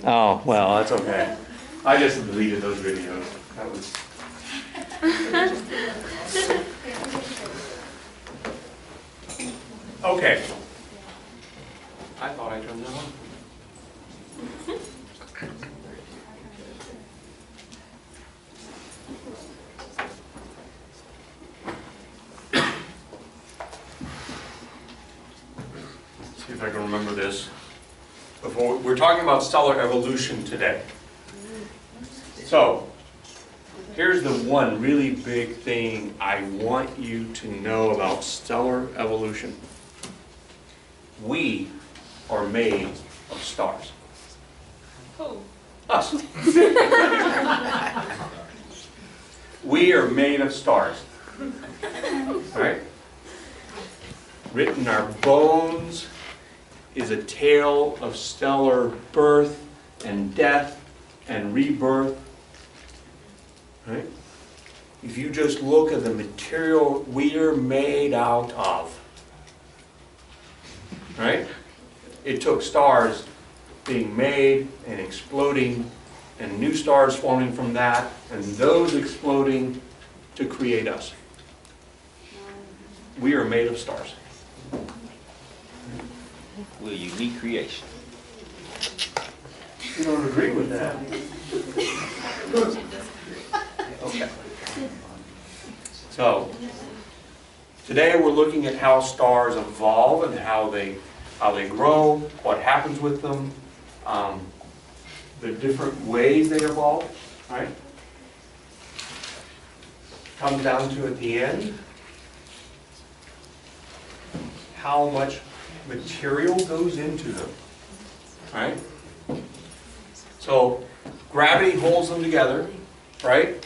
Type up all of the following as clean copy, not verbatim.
Oh, well, that's okay. I just deleted those videos. That was... Okay. I thought I turned that on. See if I can remember this. Before, we're talking about stellar evolution today. So, here's the one really big thing I want you to know about stellar evolution. We are made of stars. Who? Us. We are made of stars. Right? Written in our bones is a tale of stellar birth and death and rebirth. Right? If you just look at the material we are made out of, right? It took stars being made and exploding and new stars forming from that and those exploding to create us. We are made of stars. We're a unique creation. You don't agree with that? Okay. So, today we're looking at how stars evolve and how they grow, what happens with them, the different ways they evolve, right? Comes down to at the end, how much material goes into them, right? So, gravity holds them together, right?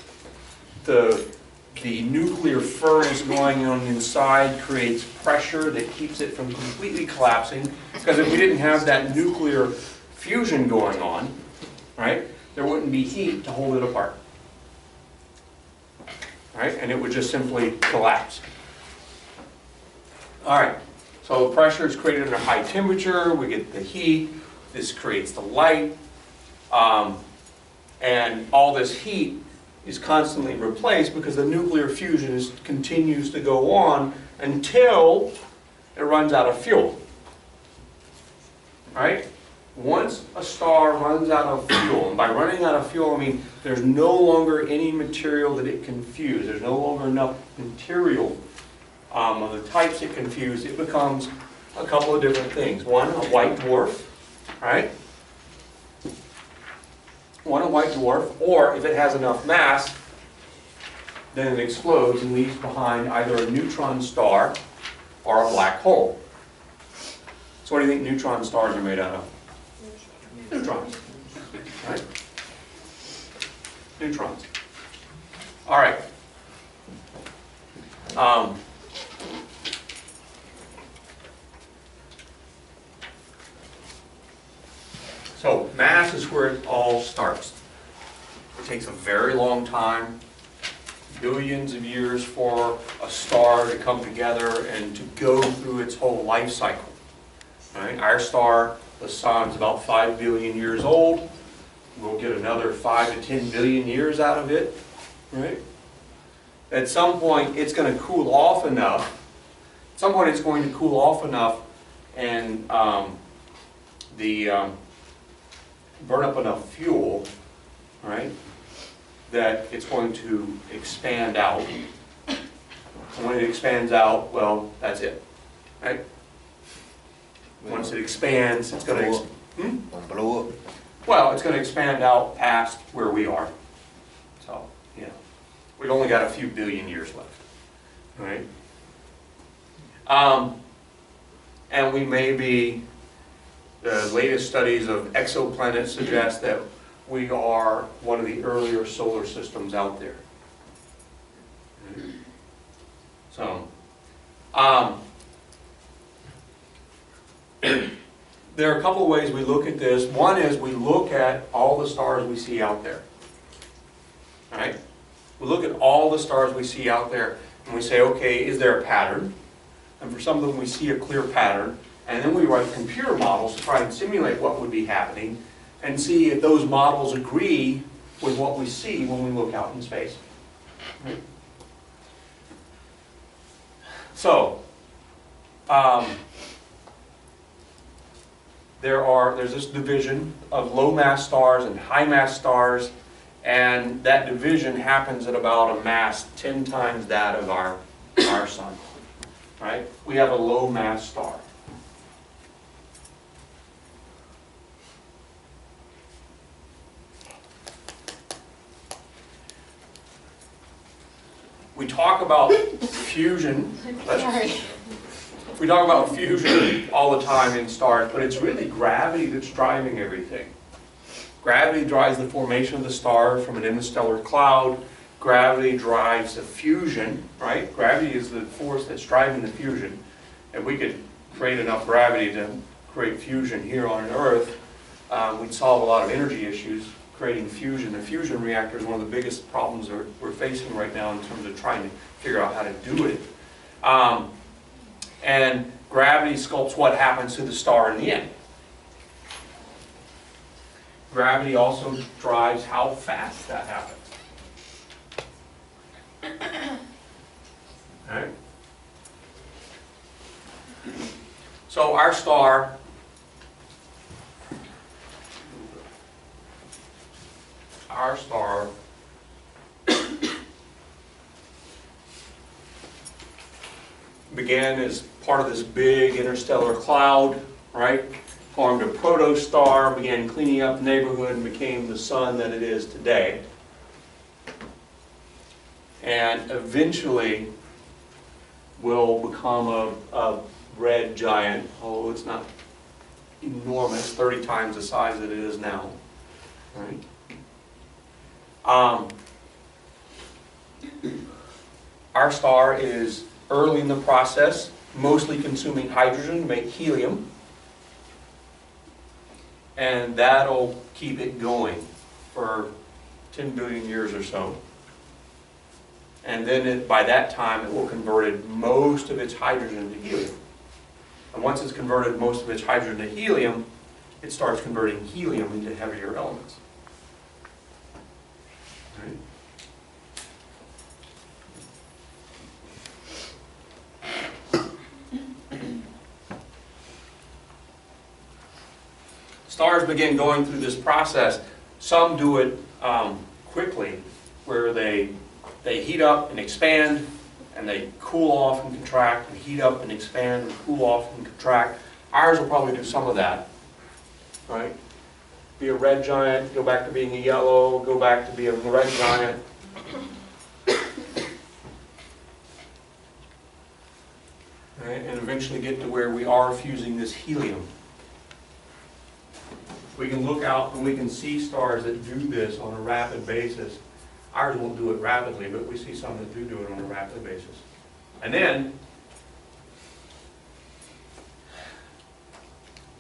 The nuclear furnace going on inside creates pressure that keeps it from completely collapsing. Because if we didn't have that nuclear fusion going on, right, there wouldn't be heat to hold it apart. Right? And it would just simply collapse. All right. So the pressure is created under high temperature. We get the heat. This creates the light. And all this heat is constantly replaced because the nuclear fusion continues to go on until it runs out of fuel. Right? Once a star runs out of fuel, and by running out of fuel I mean there's no longer any material that it can fuse. There's no longer enough material of the types it can fuse. It becomes a couple of different things. One, a white dwarf, right? One, a white dwarf, or if it has enough mass, then it explodes and leaves behind either a neutron star or a black hole. So what do you think neutron stars are made out of? Neutrons. Right? Neutrons. All right. So mass is where it all starts. It takes a very long time, billions of years for a star to come together and to go through its whole life cycle. Right? Our star, the sun, is about 5 billion years old. We'll get another 5 to 10 billion years out of it. Right? At some point, it's going to cool off enough. At some point, it's going to cool off enough and burn up enough fuel, right, that it's going to expand out. And when it expands out, well, that's it, right? Once it expands, it's going to blow up. Well, it's going to expand out past where we are. So, you know, we've only got a few billion years left, right? And we may be. The latest studies of exoplanets suggest that we are one of the earlier solar systems out there. So, there are a couple of ways we look at this. One is we look at all the stars we see out there. All right? We look at all the stars we see out there and we say, okay, is there a pattern? And for some of them we see a clear pattern. And then we write computer models to try and simulate what would be happening. and see if those models agree with what we see when we look out in space. Right? So, there's this division of low mass stars and high mass stars, and that division happens at about a mass 10 times that of our sun. Right? We have a low mass star. We talk about fusion. Sorry. We talk about fusion all the time in stars, but it's really gravity that's driving everything. Gravity drives the formation of the star from an interstellar cloud. Gravity drives the fusion, right? Gravity is the force that's driving the fusion. And we could create enough gravity to create fusion here on Earth. We'd solve a lot of energy issues creating fusion. The fusion reactor is one of the biggest problems that we're facing right now in terms of trying to figure out how to do it. And gravity sculpts what happens to the star in the end. Gravity also drives how fast that happens. Right? So our star began as part of this big interstellar cloud, right? Formed a protostar, began cleaning up the neighborhood, and became the sun that it is today. And eventually will become a red giant, although it's not enormous, 30 times the size that it is now. Right? Our star is early in the process, mostly consuming hydrogen to make helium. And that'll keep it going for 10 billion years or so. And then by that time, it will have converted most of its hydrogen to helium. And once it's converted most of its hydrogen to helium, it starts converting helium into heavier elements. Right? Stars begin going through this process. Some do it quickly, where they heat up and expand, and they cool off and contract, and heat up and expand, and cool off and contract. Ours will probably do some of that, right? Be a red giant, go back to being a yellow, go back to being a red giant. Right? And eventually get to where we are fusing this helium. We can look out and we can see stars that do this on a rapid basis. Ours won't do it rapidly, but we see some that do it on a rapid basis. And then,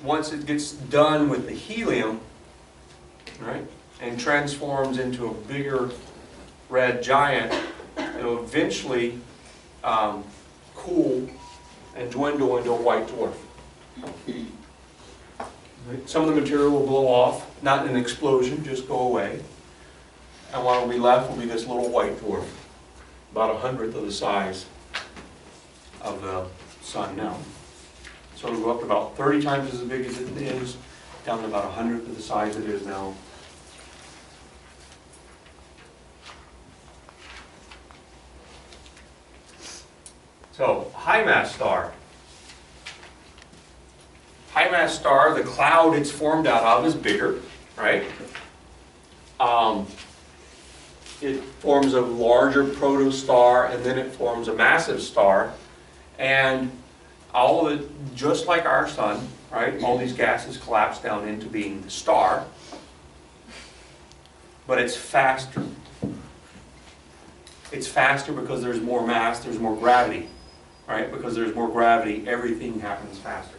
once it gets done with the helium, right, and transforms into a bigger red giant, it'll eventually cool and dwindle into a white dwarf. Some of the material will blow off, not in an explosion, just go away. And what will be left will be this little white dwarf, about 1/100th of the size of the sun now. So it'll go up to about 30 times as big as it is, down to about 100th of the size it is now. So, high mass star. High mass star, the cloud it's formed out of is bigger, right? It forms a larger protostar, and then it forms a massive star. And all of it, just like our sun, right? All these gases collapse down into being the star. But it's faster. It's faster because there's more mass, there's more gravity, right? Because there's more gravity, everything happens faster.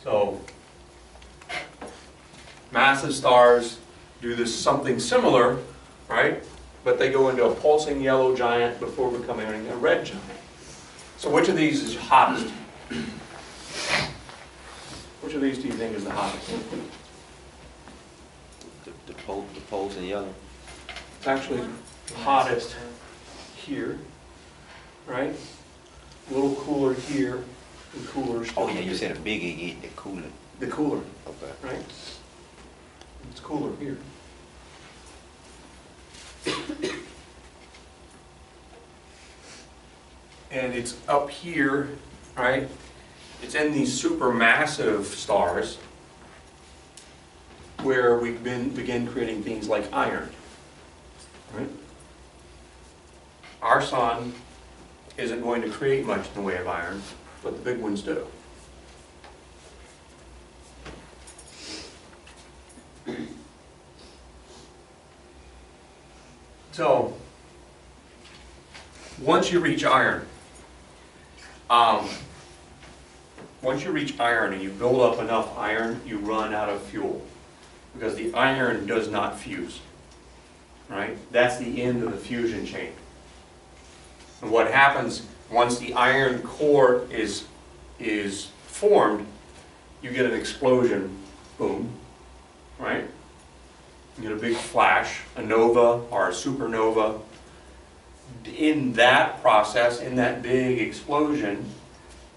So, massive stars do this something similar, right? But they go into a pulsing yellow giant before becoming a red giant. So So which of these is hottest? Which of these do you think is the hottest? The poles in yellow. It's actually hottest here, right? A little cooler here, and cooler still Oh yeah, you here. said a biggie get the cooler. The cooler, Okay. right? It's cooler here. And it's up here, right? It's in these supermassive stars where we begin creating things like iron, right? Our sun isn't going to create much in the way of iron, but the big ones do. So, once you reach iron, and you build up enough iron, you run out of fuel. Because the iron does not fuse, right? That's the end of the fusion chain. And what happens once the iron core is formed, you get an explosion, boom, right? You get a big flash, a nova or a supernova. In that process, in that big explosion,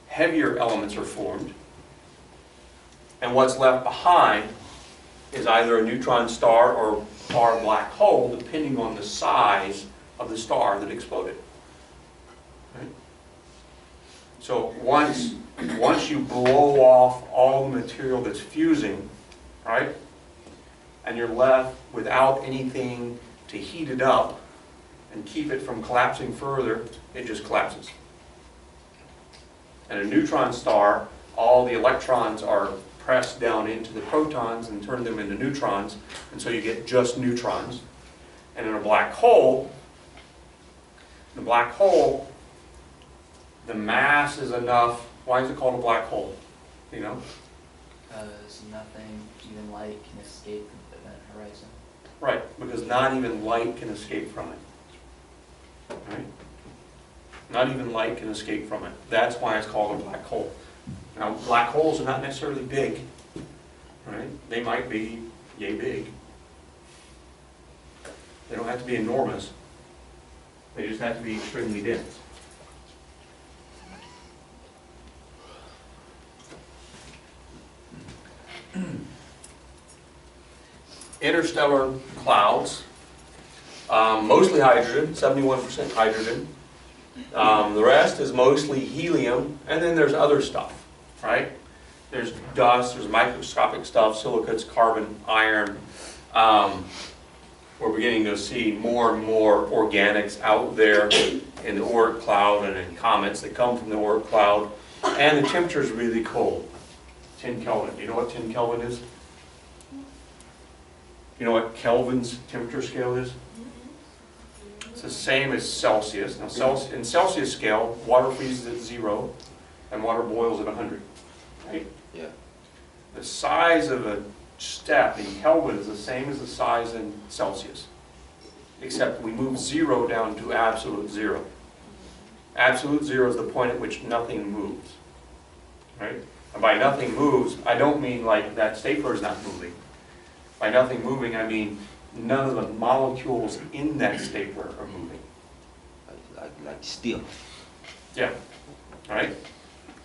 heavier elements are formed. And what's left behind is either a neutron star or a black hole, depending on the size of the star that exploded. Right? So once you blow off all the material that's fusing, right, and you're left without anything to heat it up and keep it from collapsing further, it just collapses. And a neutron star, all the electrons are pressed down into the protons and turn them into neutrons, and so you get just neutrons. And in a black hole, the mass is enough. Why is it called a black hole? Do you know? Because nothing, even light, can escape from the event horizon. Right, because not even light can escape from it. Right? Not even light can escape from it. That's why it's called a black hole. Now, black holes are not necessarily big, right? They might be yay big. They don't have to be enormous. They just have to be extremely dense. Interstellar clouds, mostly hydrogen, 71% hydrogen. The rest is mostly helium, and then there's other stuff. Right? There's dust, there's microscopic stuff, silicates, carbon, iron. We're beginning to see more and more organics out there in the Oort cloud and in comets that come from the Oort cloud. And the temperature is really cold. 10 Kelvin. Do you know what 10 Kelvin is? You know what Kelvin's temperature scale is? It's the same as Celsius. Now, in Celsius scale, water freezes at 0 and water boils at 100. Right? Yeah. The size of a step in Kelvin is the same as the size in Celsius, except we move 0 down to absolute 0. Absolute 0 is the point at which nothing moves. Right? And by nothing moves, I don't mean like that stapler is not moving. By nothing moving, I mean none of the molecules in that stapler are moving. Like steel. Yeah. Right?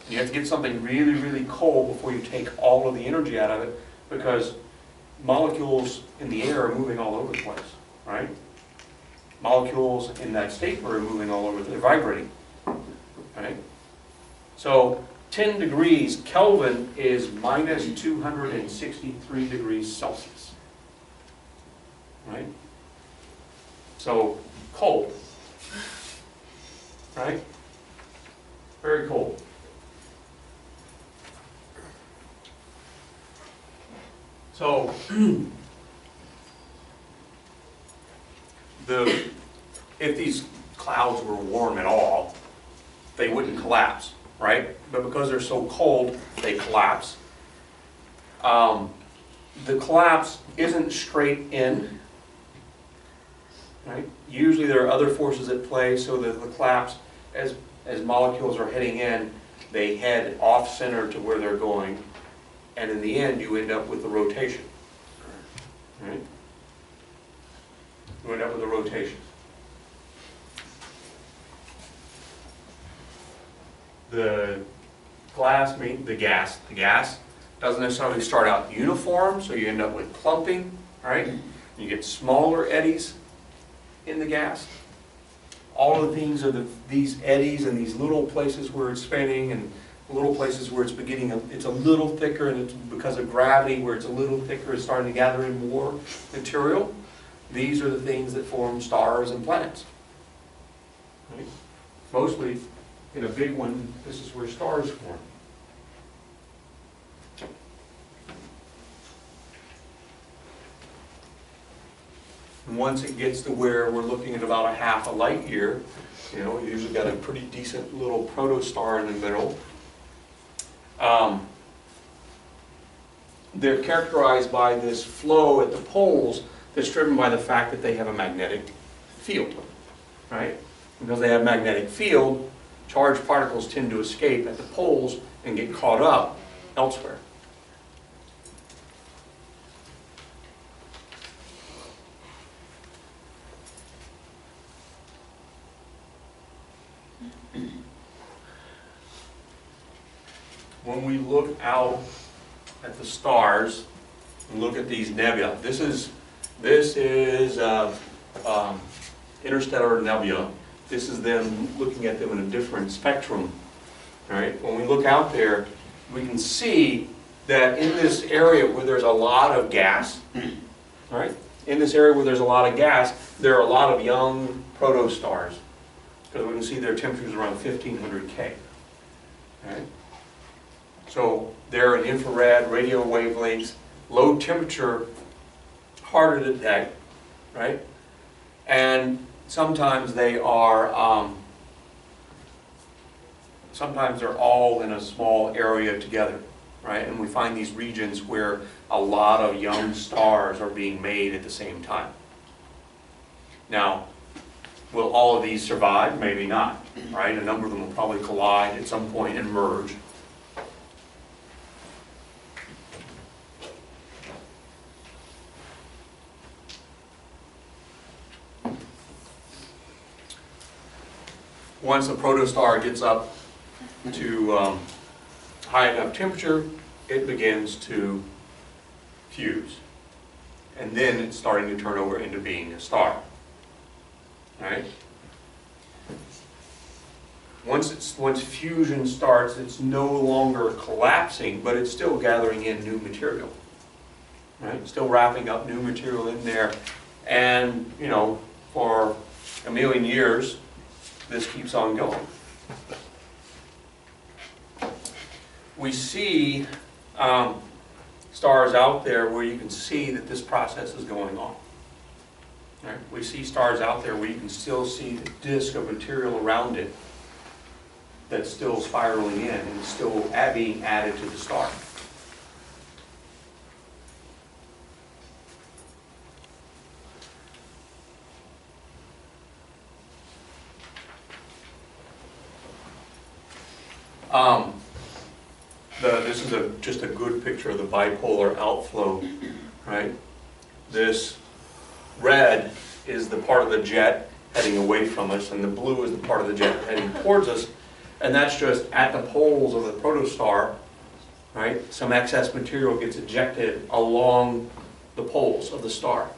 You have to get something really, really cold before you take all of the energy out of it, because molecules in the air are moving all over the place, right? Molecules in that stapler are moving all over, they're vibrating, right? So 10 degrees Kelvin is minus 263 degrees Celsius, right? So cold, right? Very cold. So, if these clouds were warm at all, they wouldn't collapse, right? But because they're so cold, they collapse. The collapse isn't straight in, right? Usually there are other forces at play, so that the collapse, as as molecules are heading in, they head off-center to where they're going, and in the end, you end up with a rotation. Right? You end up with a rotation. The gas doesn't necessarily start out uniform, so you end up with clumping, right? You get smaller eddies in the gas. All of these are these eddies and these little places where it's spinning and little places where it's it's a little thicker, and it's because of gravity where it's a little thicker, it's starting to gather in more material. These are the things that form stars and planets. Right? Mostly, in a big one, this is where stars form. And once it gets to where we're looking at about a half a light year, you know, you usually got a pretty decent little protostar in the middle. They're characterized by this flow at the poles that's driven by the fact that they have a magnetic field, right? Because they have a magnetic field, charged particles tend to escape at the poles and get caught up elsewhere. When we look out at the stars and look at these nebula, this is interstellar nebula. This is them looking at them in a different spectrum. Right? When we look out there, we can see that in this area where there's a lot of gas, right? In this area where there's a lot of gas, there are a lot of young protostars. Because we can see their temperatures around 1500 K. Right? So they're in infrared, radio wavelengths, low temperature, harder to detect, right? And sometimes they are, sometimes they're all in a small area together, right? And we find these regions where a lot of young stars are being made at the same time. Now, will all of these survive? Maybe not, right? A number of them will probably collide at some point and merge. Once a protostar gets up to high enough temperature, it begins to fuse. And then it's starting to turn over into being a star. Right? Once fusion starts, it's no longer collapsing, but it's still gathering in new material. Right? Still wrapping up new material in there. And, you know, for a million years, this keeps on going. We see stars out there where you can see that this process is going on. Right? We see stars out there where you can still see the disk of material around it that's still spiraling in and still being added to the star. This is just a good picture of the bipolar outflow, right? This red is the part of the jet heading away from us, and the blue is the part of the jet heading towards us, and that's just at the poles of the protostar, right? Some excess material gets ejected along the poles of the star.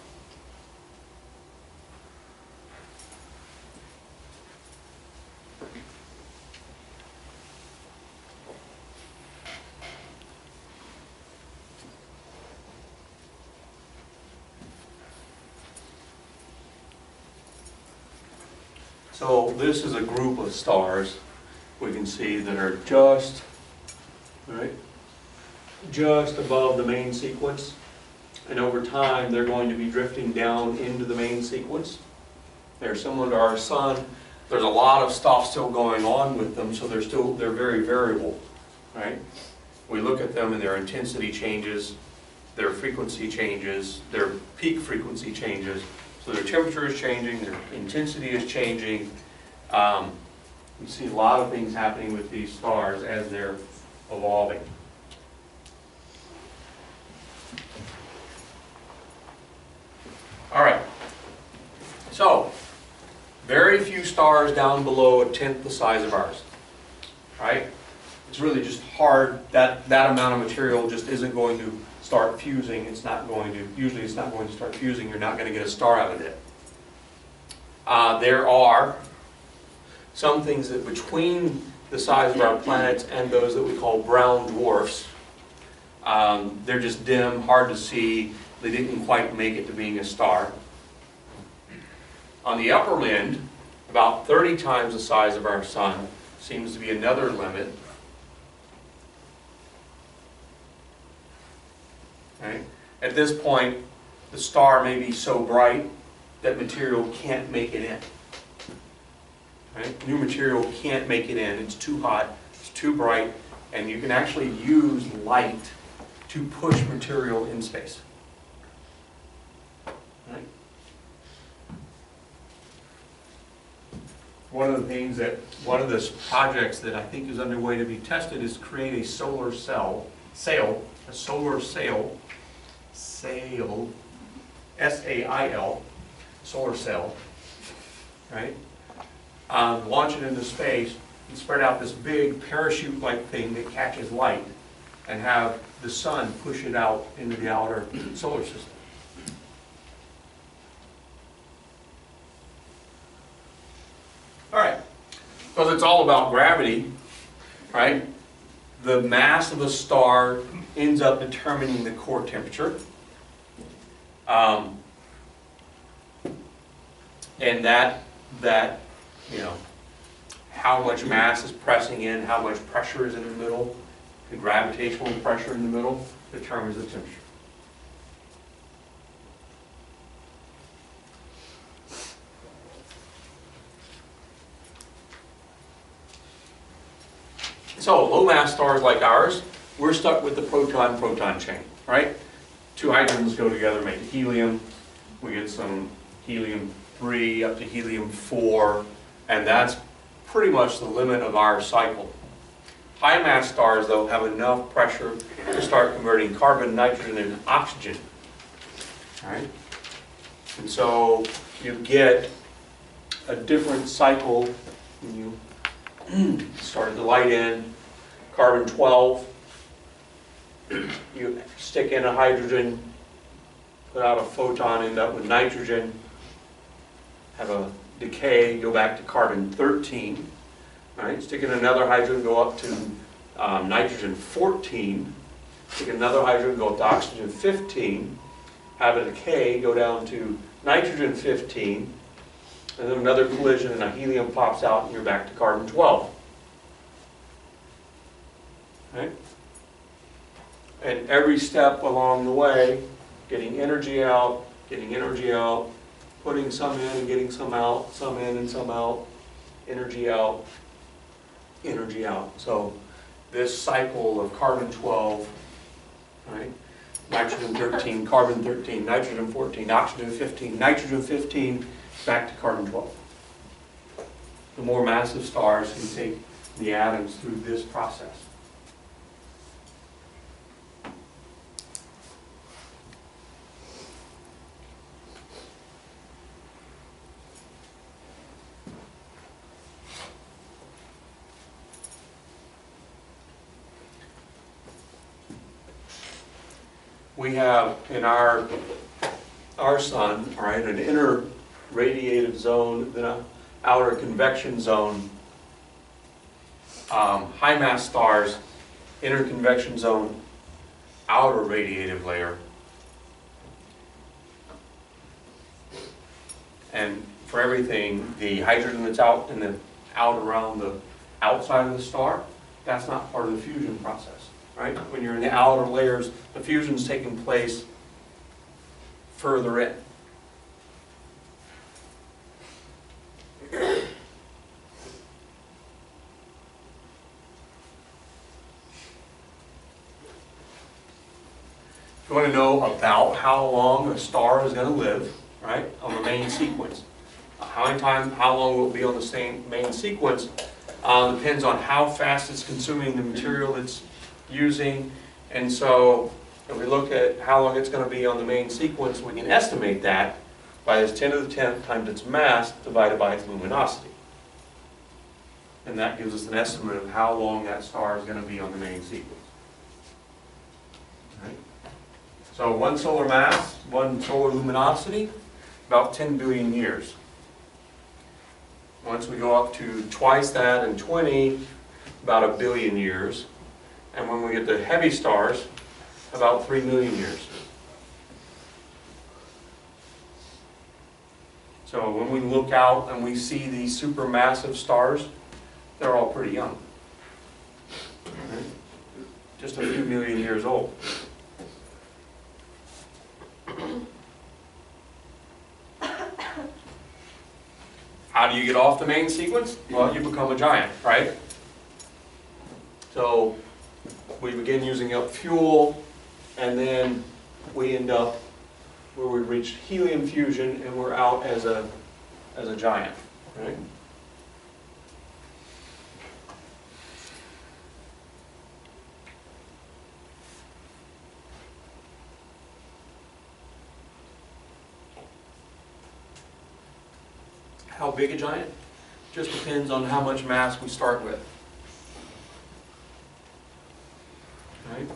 So this is a group of stars we can see that are just above the main sequence. And over time, they're going to be drifting down into the main sequence. They're similar to our sun. There's a lot of stuff still going on with them, so they're very variable, right? We look at them and their intensity changes, their frequency changes, their peak frequency changes. So their temperature is changing, their intensity is changing, We see a lot of things happening with these stars as they're evolving. All right. So, very few stars down below 1/10 the size of ours. Right? It's really just hard. That amount of material just isn't going to start fusing. It's not going to, usually it's not going to start fusing. You're not going to get a star out of it. There are some things that between the size of our planets and those that we call brown dwarfs, they're just dim, hard to see. They didn't quite make it to being a star. On the upper end, about 30 times the size of our sun seems to be another limit. Okay? At this point, the star may be so bright that material can't make it in. Right? New material can't make it in. It's too hot, it's too bright, and you can actually use light to push material in space. Right? One of the projects that I think is underway to be tested is create a solar sail, S-A-I-L, solar sail, right? Launch it into space and spread out this big parachute-like thing that catches light and have the sun push it out into the outer solar system. All right, because it's all about gravity, right? The mass of a star ends up determining the core temperature. And that, you know, how much mass is pressing in, how much pressure is in the middle, the gravitational pressure in the middle determines the temperature. So low mass stars like ours, we're stuck with the proton-proton chain, right? Two hydrogens go together, make helium. We get some helium-3 up to helium-4, and that's pretty much the limit of our cycle. High mass stars, though, have enough pressure to start converting carbon, nitrogen, and oxygen. All right? And so you get a different cycle when you start the light in, carbon-12, you stick in a hydrogen, put out a photon, end up with nitrogen, have a decay, go back to carbon-13, right? Stick in another hydrogen, go up to nitrogen-14, stick in another hydrogen, go up to oxygen-15, have a decay, go down to nitrogen-15, and then another collision and a helium pops out and you're back to carbon-12. Right? And every step along the way, getting energy out, putting some in and getting some out, some in and some out, energy out, energy out. So this cycle of carbon-12, right? Nitrogen-13, carbon-13, nitrogen-14, oxygen-15, nitrogen-15, back to carbon-12. The more massive stars can take the atoms through this process. We have in our sun, all right, an inner radiative zone, then an outer convection zone. High mass stars, inner convection zone, outer radiative layer. And for everything, the hydrogen that's out in the out around the outside of the star, that's not part of the fusion process. Right? When you're in the outer layers, the fusion's taking place further in. If you want to know about how long a star is going to live, right, on the main sequence, how long will it be on the same main sequence, Depends on how fast it's consuming the material it's using. And so if we look at how long it's going to be on the main sequence, we can estimate that by this 10 to the 10th times its mass divided by its luminosity. And that gives us an estimate of how long that star is going to be on the main sequence. All right. So one solar mass, one solar luminosity, about 10 billion years. Once we go up to twice that and 20, about 1 billion years. And when we get to heavy stars, about 3 million years. So when we look out and we see these supermassive stars, they're all pretty young. Right? Just a few million years old. How do you get off the main sequence? Well, you become a giant, right? So we begin using up fuel, and then we end up where we reach helium fusion, and we're out as a giant, right? How big a giant? Just depends on how much mass we start with. Right?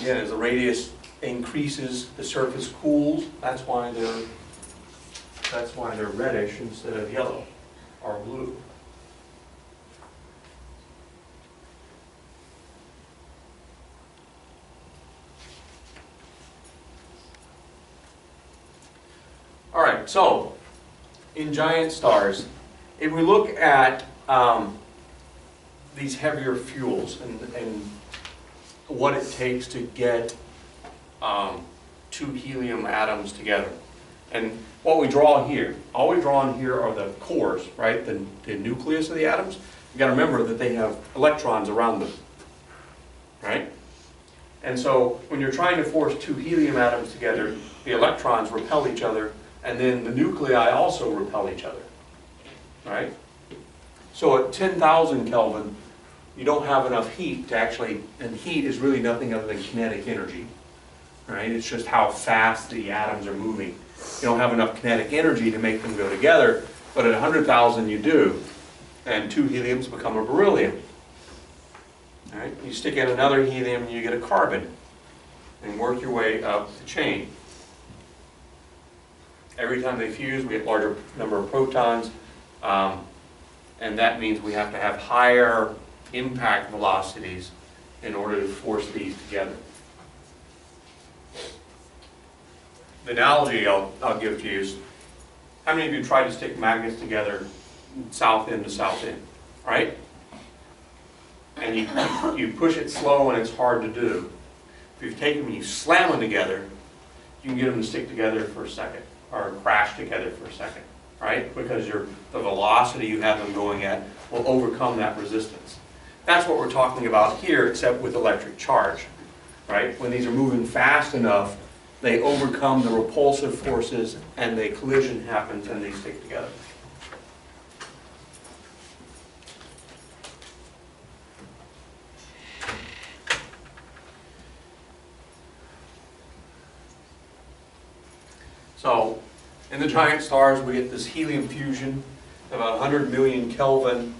Again, as the radius increases, the surface cools. That's why they're reddish instead of yellow or blue. All right, so in giant stars, if we look at these heavier fuels and what it takes to get two helium atoms together, and what we draw here, all we draw on here are the cores, right? The nucleus of the atoms. You got to remember that they have electrons around them, right? And so when you're trying to force two helium atoms together, the electrons repel each other, and then the nuclei also repel each other, right? So at 10,000 Kelvin, you don't have enough heat to actually, and heat is really nothing other than kinetic energy, right? It's just how fast the atoms are moving. You don't have enough kinetic energy to make them go together, but at 100,000 you do, and two heliums become a beryllium. All right? You stick in another helium and you get a carbon, and work your way up the chain. Every time they fuse, we get larger number of protons, and that means we have to have higher impact velocities in order to force these together. The analogy I'll give to you is, how many of you tried to stick magnets together south end to south end, right? And you push it slow and it's hard to do. If you take them and you slam them together, you can get them to stick together for a second, or crash together for a second, right? Because the velocity you have them going at will overcome that resistance. That's what we're talking about here, except with electric charge, right? When these are moving fast enough, they overcome the repulsive forces and the collision happens and they stick together. So, in the giant stars, we get this helium fusion, about 100 million Kelvin.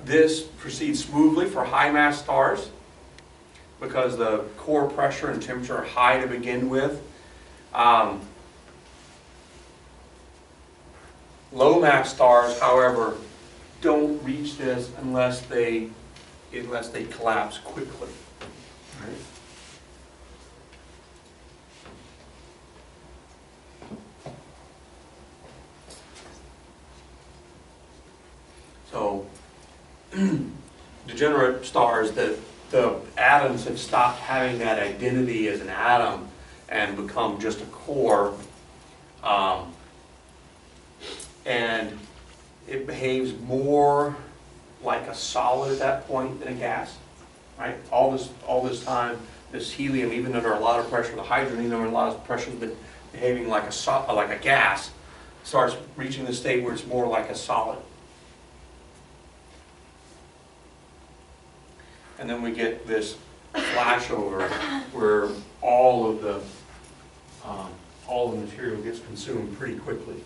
This proceeds smoothly for high mass stars because the core pressure and temperature are high to begin with. Low mass stars, however, don't reach this unless they collapse quickly. Right? So, degenerate stars, the atoms have stopped having that identity as an atom and become just a core, and it behaves more like a solid at that point than a gas, right? All this time, this helium, even under a lot of pressure, the hydrogen, even under a lot of pressure, has been behaving like a gas. starts reaching the state where it's more like a solid. And then we get this flashover where all of the material gets consumed pretty quickly.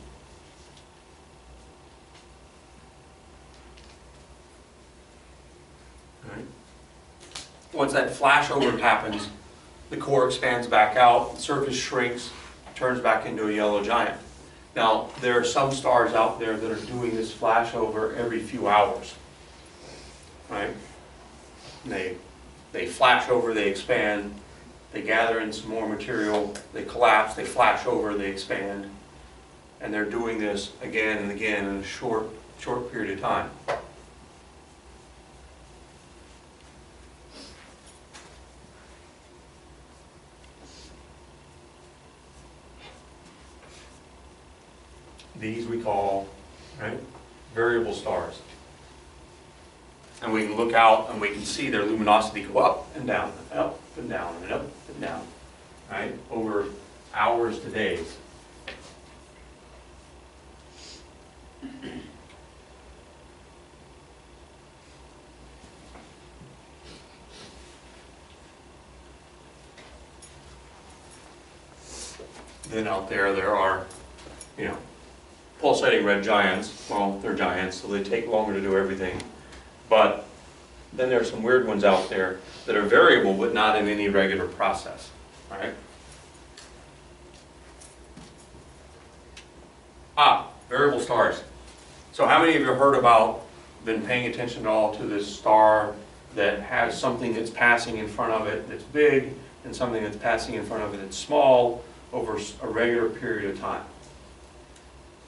All right. Once that flashover happens, the core expands back out, the surface shrinks, turns back into a yellow giant. Now, there are some stars out there that are doing this flashover every few hours. Right? They flash over, they expand, they gather in some more material, they collapse, they flash over, they expand, and they're doing this again and again in a short period of time. These we call, right, variable stars. And we can look out and we can see their luminosity go up and down, and up and down, and up and down, right, over hours to days. Then out there are, pulsating red giants. Well, they're giants, so they take longer to do everything. But then there are some weird ones out there that are variable, but not in any regular process. All right? Variable stars. So how many of you have heard about, been paying attention at all to this star that has something that's passing in front of it that's big, and something that's passing in front of it that's small over a regular period of time?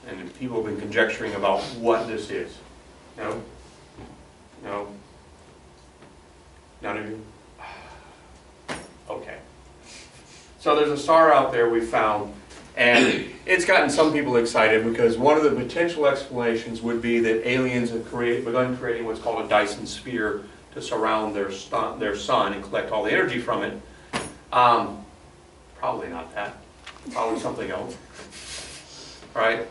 And people have been conjecturing about what this is. No? No? None of you? Okay. So there's a star out there we found, and it's gotten some people excited because one of the potential explanations would be that aliens have begun creating what's called a Dyson sphere to surround their sun and collect all the energy from it. Probably not that. Probably something else. Right?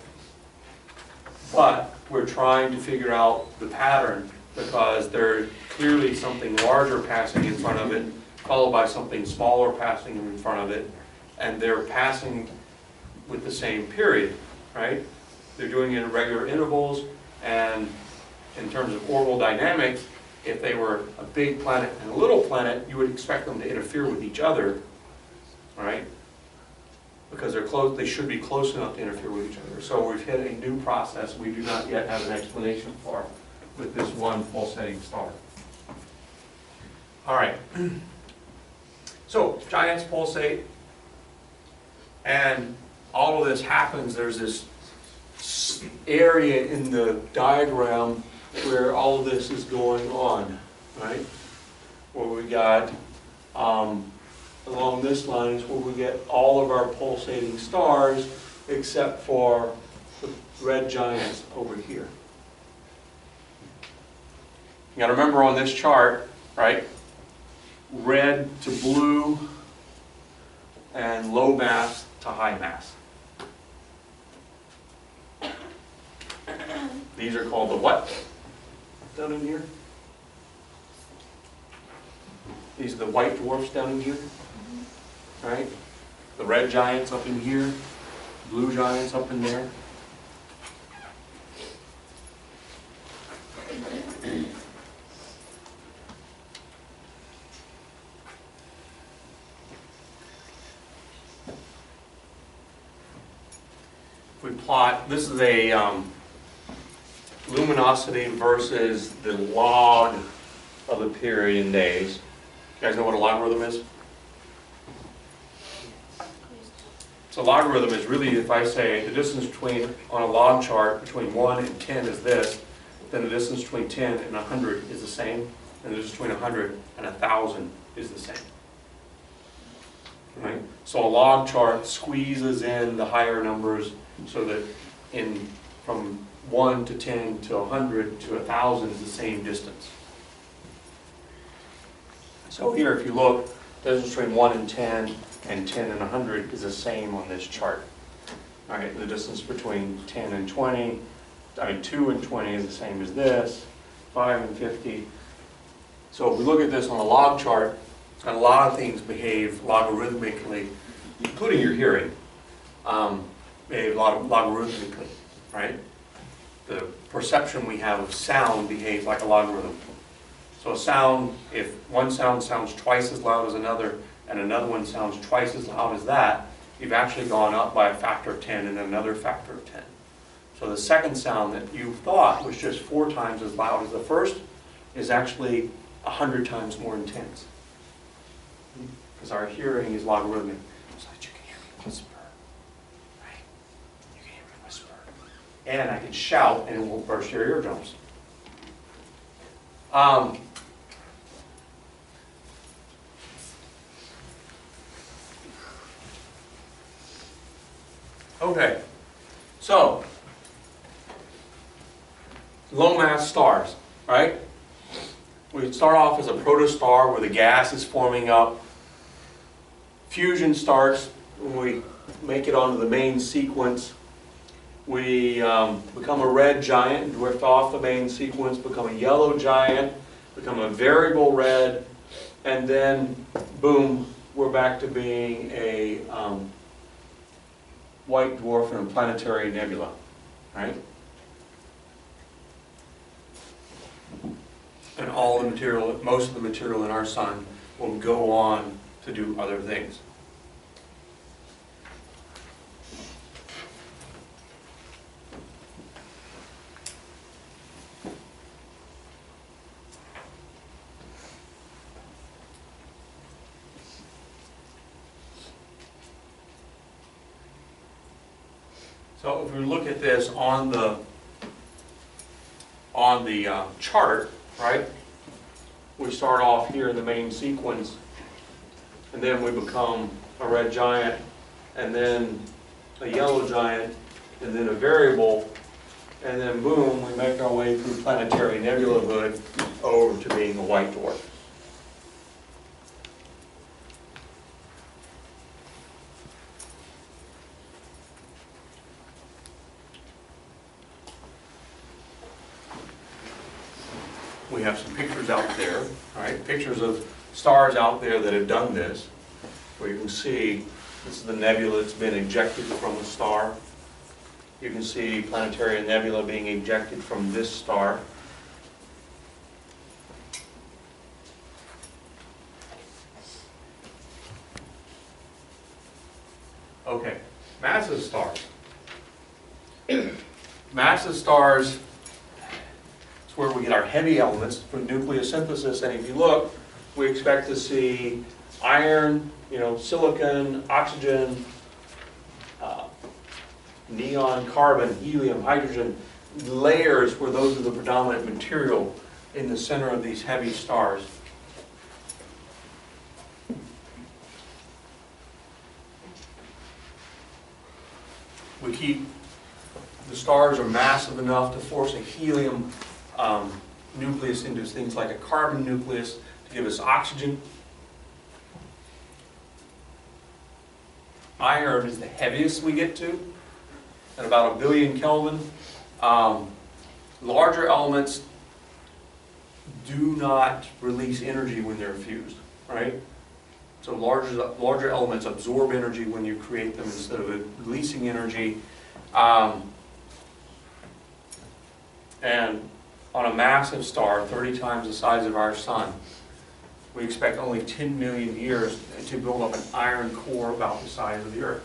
But we're trying to figure out the pattern because there's clearly something larger passing in front of it, followed by something smaller passing in front of it, and they're passing with the same period, right? They're doing it at regular intervals, and in terms of orbital dynamics, if they were a big planet and a little planet, you would expect them to interfere with each other, right? Because they're close, they should be close enough to interfere with each other. So we've hit a new process we do not yet have an explanation for with this one pulsating star. All right. So giants pulsate, and all of this happens. There's this area in the diagram where all of this is going on, right? Where we got along this line is where we get all of our pulsating stars except for the red giants over here. You got to remember on this chart, right? Red to blue and low mass to high mass. These are called the what? Down in here? These are the white dwarfs down in here. Right? The red giants up in here, blue giants up in there. If we plot, this is a luminosity versus the log of the period in days. You guys know what a logarithm is? So logarithm is really, if I say the distance between, on a log chart, between 1 and 10 is this, then the distance between 10 and 100 is the same, and the distance between 100 and 1,000 is the same. Right? So a log chart squeezes in the higher numbers so that from 1 to 10 to 100 to 1,000 is the same distance. So here, if you look, the distance between 1 and 10 and 100 is the same on this chart. All right, the distance between 10 and 20, 2 and 20 is the same as this, 5 and 50. So if we look at this on a log chart, and a lot of things behave logarithmically, including your hearing, behave logarithmically, right? The perception we have of sound behaves like a logarithm. So a sound, if one sound sounds twice as loud as another, and another one sounds twice as loud as that, you've actually gone up by a factor of 10 and another factor of 10. So the second sound that you thought was just 4 times as loud as the first is actually 100 times more intense. Because our hearing is logarithmic. So that you can hear me whisper. Right? You can hear me whisper. And I can shout and it won't burst your eardrums. Okay, so low mass stars, right? We start off as a protostar where the gas is forming up. Fusion starts when we make it onto the main sequence. We become a red giant, drift off the main sequence, become a yellow giant, become a variable red, and then boom, we're back to being a white dwarf and a planetary nebula, right? And all the material, most of the material in our sun will go on to do other things. So if we look at this on the chart, right? We start off here in the main sequence, and then we become a red giant, and then a yellow giant, and then a variable, and then boom, we make our way through planetary nebula hood over to being a white dwarf. We have some pictures out there, right? Pictures of stars out there that have done this, where you can see this is the nebula that's been ejected from the star. You can see planetary nebula being ejected from this star. Okay, massive stars. Massive stars, where we get our heavy elements from nucleosynthesis, and if you look, we expect to see iron, silicon, oxygen, neon, carbon, helium, hydrogen, layers where those are the predominant material in the center of these heavy stars. The stars are massive enough to force a helium nucleus into things like a carbon nucleus to give us oxygen. Iron is the heaviest we get to, at about 1 billion Kelvin. Larger elements do not release energy when they're fused, right? So larger elements absorb energy when you create them instead of releasing energy. And on a massive star, 30 times the size of our sun, we expect only 10 million years to build up an iron core about the size of the Earth.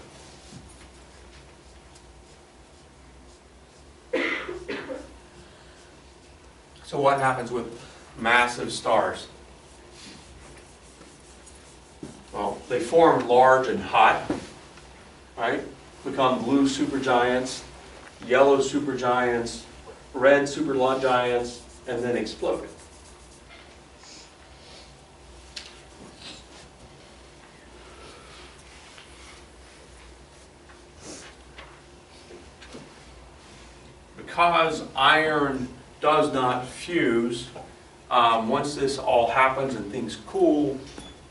So what happens with massive stars? Well, they form large and hot, right? Become blue supergiants, yellow supergiants, red supergiants, and then explode. Because iron does not fuse, once this all happens and things cool,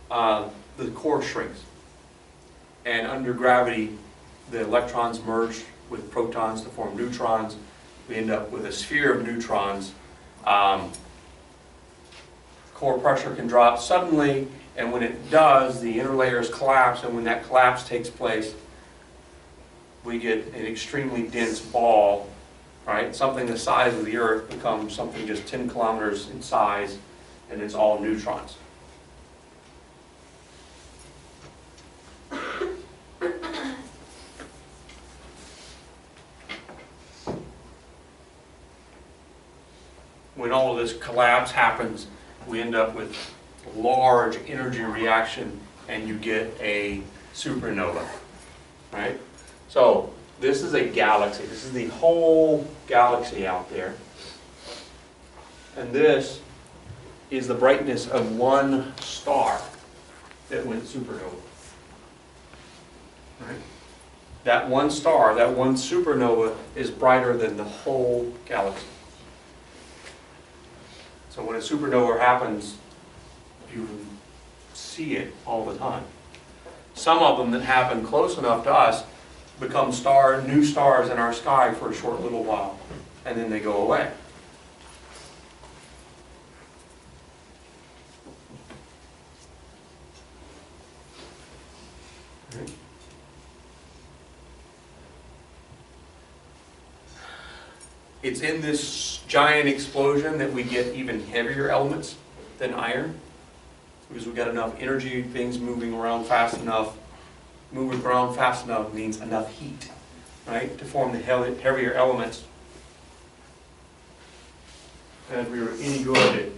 the core shrinks. And under gravity, the electrons merge with protons to form neutrons. We end up with a sphere of neutrons. Core pressure can drop suddenly, and when it does, the inner layers collapse, and when that collapse takes place, we get an extremely dense ball, right? Something the size of the Earth becomes something just 10 kilometers in size, and it's all neutrons. When all of this collapse happens, we end up with a large energy reaction, and you get a supernova, right? So this is a galaxy. This is the whole galaxy out there. And this is the brightness of one star that went supernova. Right? That one star, that one supernova, is brighter than the whole galaxy. So when a supernova happens, you can see it all the time. Some of them that happen close enough to us become new stars in our sky for a short little while, and then they go away. It's in this giant explosion that we get even heavier elements than iron, because we've got enough energy, things moving around fast enough. Moving around fast enough means enough heat, right, to form the heavier elements. And if we were any good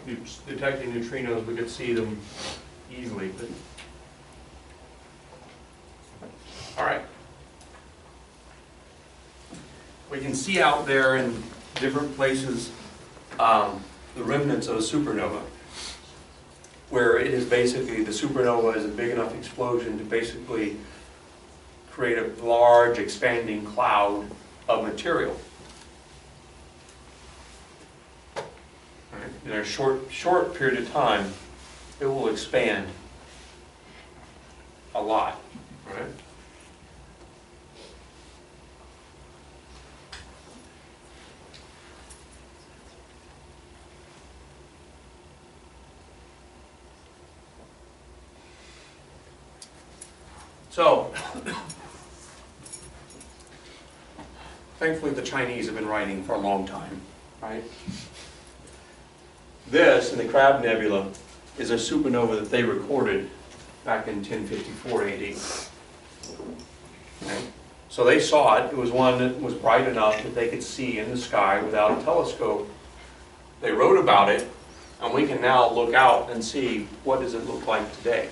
at detecting neutrinos, we could see them easily. But all right. We can see out there in different places the remnants of a supernova, where it is basically, the supernova is a big enough explosion to basically create a large expanding cloud of material. Right? In a short period of time, it will expand a lot. Right? So, thankfully the Chinese have been writing for a long time, right? This, in the Crab Nebula, is a supernova that they recorded back in 1054 AD. Okay? So they saw it. It was one that was bright enough that they could see in the sky without a telescope. They wrote about it, and we can now look out and see what does it look like today.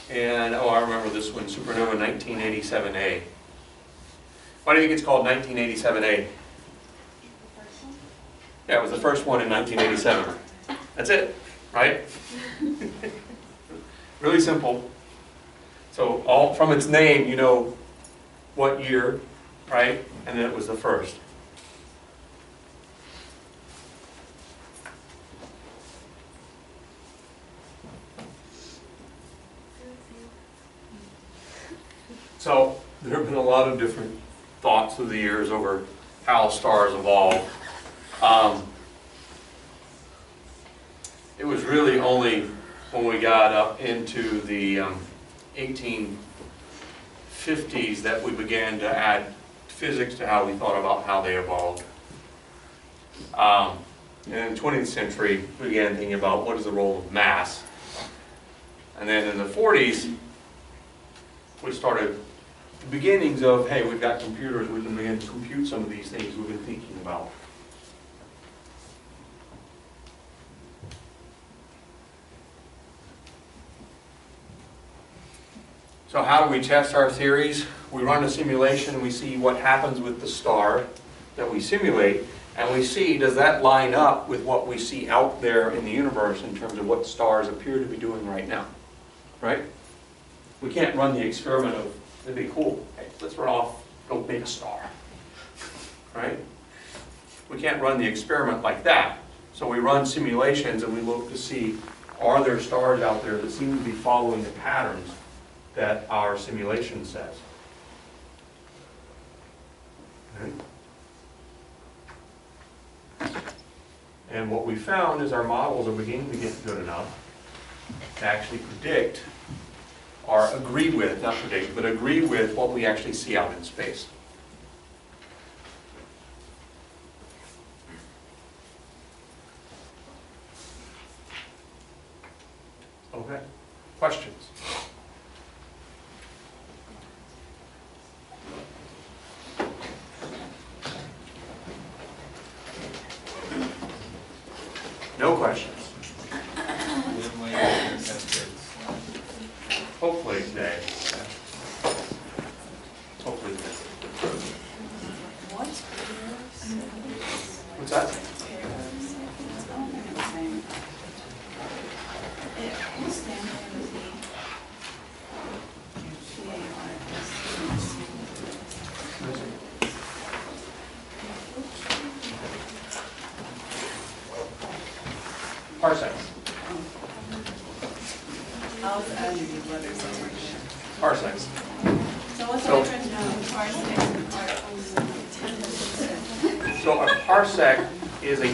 And, oh, I remember this one, supernova 1987A. Why do you think it's called 1987A? Yeah, it was the first one in 1987. That's it, right? Really simple. So all from its name, you know what year, right? And then it was the first. So there have been a lot of different thoughts through the years over how stars evolve. It was really only when we got up into the 1850s that we began to add physics to how we thought about how they evolved. And in the 20th century, we began thinking about what is the role of mass. And then in the 40s, we started the beginnings of, hey, we've got computers, we can begin to compute some of these things we've been thinking about. So how do we test our theories? We run a simulation and we see what happens with the star that we simulate, and we see, does that line up with what we see out there in the universe in terms of what stars appear to be doing right now, right? We can't run the experiment of, it'd be cool, hey, let's run off, go make a star, right? We can't run the experiment like that. So we run simulations and we look to see Are there stars out there that seem to be following the patterns that our simulation says? Okay. And what we found is our models are beginning to get good enough to actually predict, or agree with, not predict, but agree with what we actually see out in space. Okay, questions? No questions? Hopefully today. Hopefully today. What's that? Parsecs. I'll add you these letters over here. Parsecs. So what's the So- difference between parsec and parsec? So a parsec is a